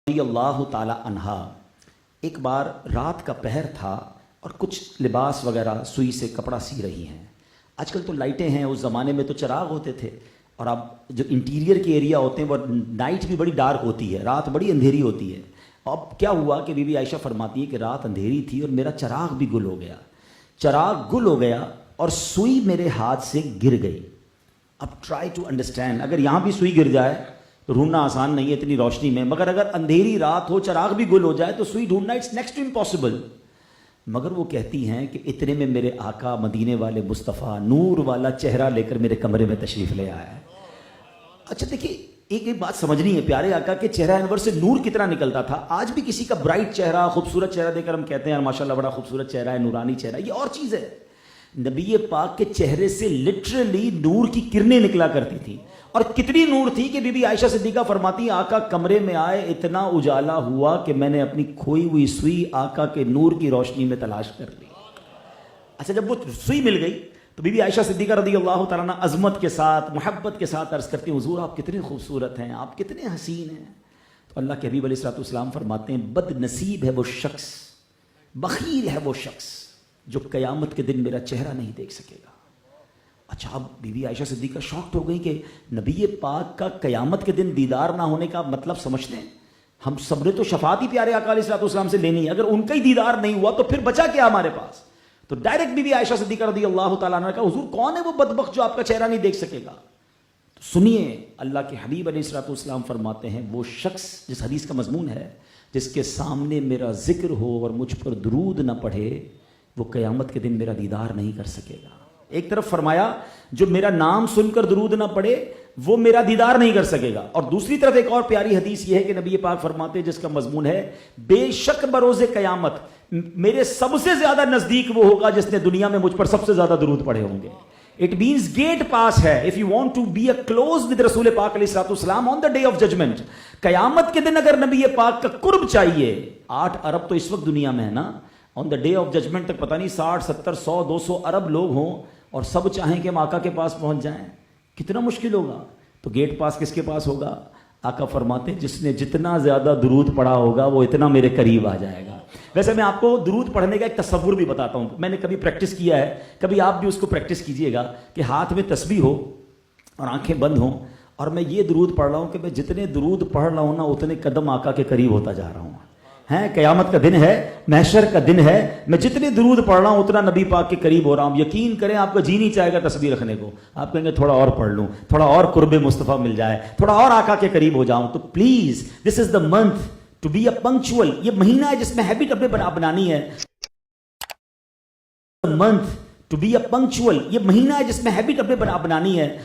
رضی اللہ تعالی عنہا ایک بار رات کا پہر تھا اور کچھ لباس وغیرہ سوئی سے کپڑا سی رہی ہیں. آج کل تو لائٹیں ہیں، اس زمانے میں تو چراغ ہوتے تھے، اور اب جو انٹیریئر کے ایریا ہوتے ہیں وہ نائٹ بھی بڑی ڈارک ہوتی ہے، رات بڑی اندھیری ہوتی ہے. اب کیا ہوا کہ بی بی عائشہ فرماتی ہے کہ رات اندھیری تھی اور میرا چراغ بھی گل ہو گیا، چراغ گل ہو گیا اور سوئی میرے ہاتھ سے گر گئی. اب ٹرائی ٹو انڈرسٹینڈ، اگر یہاں بھی سوئی گر جائے تو ڈھونڈنا آسان نہیں ہے اتنی روشنی میں، مگر اگر اندھیری رات ہو چراغ بھی گل ہو جائے تو سوئی ڈھونڈنا اٹس نیکسٹ ٹو امپاسبل. مگر وہ کہتی ہیں کہ اتنے میں میرے آقا مدینے والے مصطفیٰ نور والا چہرہ لے کر میرے کمرے میں تشریف لے آیا ہے. اچھا دیکھیے، ایک بات سمجھنی ہے، پیارے آقا کے چہرہ انور سے نور کتنا نکلتا تھا. آج بھی کسی کا برائٹ چہرہ، خوبصورت چہرہ دیکھ کر ہم کہتے ہیں ماشاءاللہ بڑا خوبصورت چہرہ ہے، نورانی چہرہ، یہ اور چیز ہے. نبی پاک کے چہرے سے لٹرلی نور کی کرنیں نکلا کرتی تھی، اور کتنی نور تھی کہ بی بی عائشہ صدیقہ فرماتی آقا کمرے میں آئے، اتنا اجالا ہوا کہ میں نے اپنی کھوئی ہوئی سوئی آقا کے نور کی روشنی میں تلاش کر لی. اچھا جب وہ سوئی مل گئی تو بی بی عائشہ صدیقہ رضی اللہ تعالیٰ عنہ عظمت کے ساتھ، محبت کے ساتھ عرض کرتی ہیں حضور آپ کتنے خوبصورت ہیں، آپ کتنے حسین ہیں. تو اللہ کے حبیب علیہ الصلوۃ والسلام فرماتے ہیں بد نصیب ہے وہ شخص، بخیل ہے وہ شخص جو قیامت کے دن میرا چہرہ نہیں دیکھ سکے گا. اچھا اب بی بی عائشہ صدیقہ شاکڈ ہو گئی کہ نبی پاک کا قیامت کے دن دیدار نہ ہونے کا مطلب سمجھتے ہیں. ہم سب نے تو شفاعت ہی پیارے آقا علیہ الصلوۃ والسلام سے لینی ہے، اگر ان کا ہی دیدار نہیں ہوا تو پھر بچا کیا ہمارے پاس. تو ڈائریکٹ بی بی عائشہ صدیقہ رضی اللہ تعالیٰ عنہ کا حضور کون ہے وہ بدبخت جو آپ کا چہرہ نہیں دیکھ سکے گا. تو سنیے اللہ کے حبیب علیہ الصلوۃ والسلام فرماتے ہیں وہ شخص، جس حدیث کا مضمون ہے، جس کے سامنے میرا ذکر ہو اور مجھ پر درود نہ پڑھے وہ قیامت کے دن میرا دیدار نہیں کر سکے گا. ایک طرف فرمایا جو میرا نام سن کر درود نہ پڑھے وہ میرا دیدار نہیں کر سکے گا، اور دوسری طرف ایک اور پیاری حدیث یہ ہے کہ نبی پاک فرماتے ہیں جس کا مضمون ہے بے شک بروز قیامت میرے سب سے زیادہ نزدیک وہ ہوگا جس نے دنیا میں مجھ پر سب سے زیادہ درود پڑھے ہوں گے. اٹ مینز گیٹ پاس ہے if you want to be a close with رسول پاک علیہ الصلوۃ والسلام on the day of judgment. قیامت کے دن اگر نبی پاک کا قرب چاہیے، 8 ارب تو اس وقت دنیا میں ہے نا، آن دا ڈے آف ججمنٹ تک پتہ نہیں 60 70 100 200 ارب لوگ ہوں اور سب چاہیں کہ ہم آقا کے پاس پہنچ جائیں، کتنا مشکل ہوگا. تو گیٹ پاس کس کے پاس ہوگا؟ آقا فرماتے جس نے جتنا زیادہ درود پڑھا ہوگا وہ اتنا میرے قریب آ جائے گا. ویسے میں آپ کو درود پڑھنے کا ایک تصور بھی بتاتا ہوں، میں نے کبھی پریکٹس کیا ہے، کبھی آپ بھی اس کو پریکٹس کیجئے گا کہ ہاتھ میں تسبیح ہو اور آنکھیں بند ہوں اور میں یہ درود پڑھ رہا ہوں کہ میں جتنے درود پڑھ رہا ہوں نا اتنے قدم آقا کے قریب ہوتا جا رہا ہوں. ہیں قیامت کا دن ہے، محشر کا دن ہے، میں جتنے درود پڑھ رہا ہوں اتنا نبی پاک کے قریب ہو رہا ہوں. یقین کریں آپ کا جی نہیں چاہے گا تسبیح رکھنے کو، آپ کہیں گے تھوڑا اور پڑھ لوں، تھوڑا اور قرب مصطفیٰ مل جائے، تھوڑا اور آقا کے قریب ہو جاؤں. تو please this is the month to be a punctual. یہ مہینہ ہے جس میں ہیبٹ اپنے بنانی ہے. Month to be a punctual, یہ مہینہ ہے جس میں ہیبٹ اپنے بنانی ہے.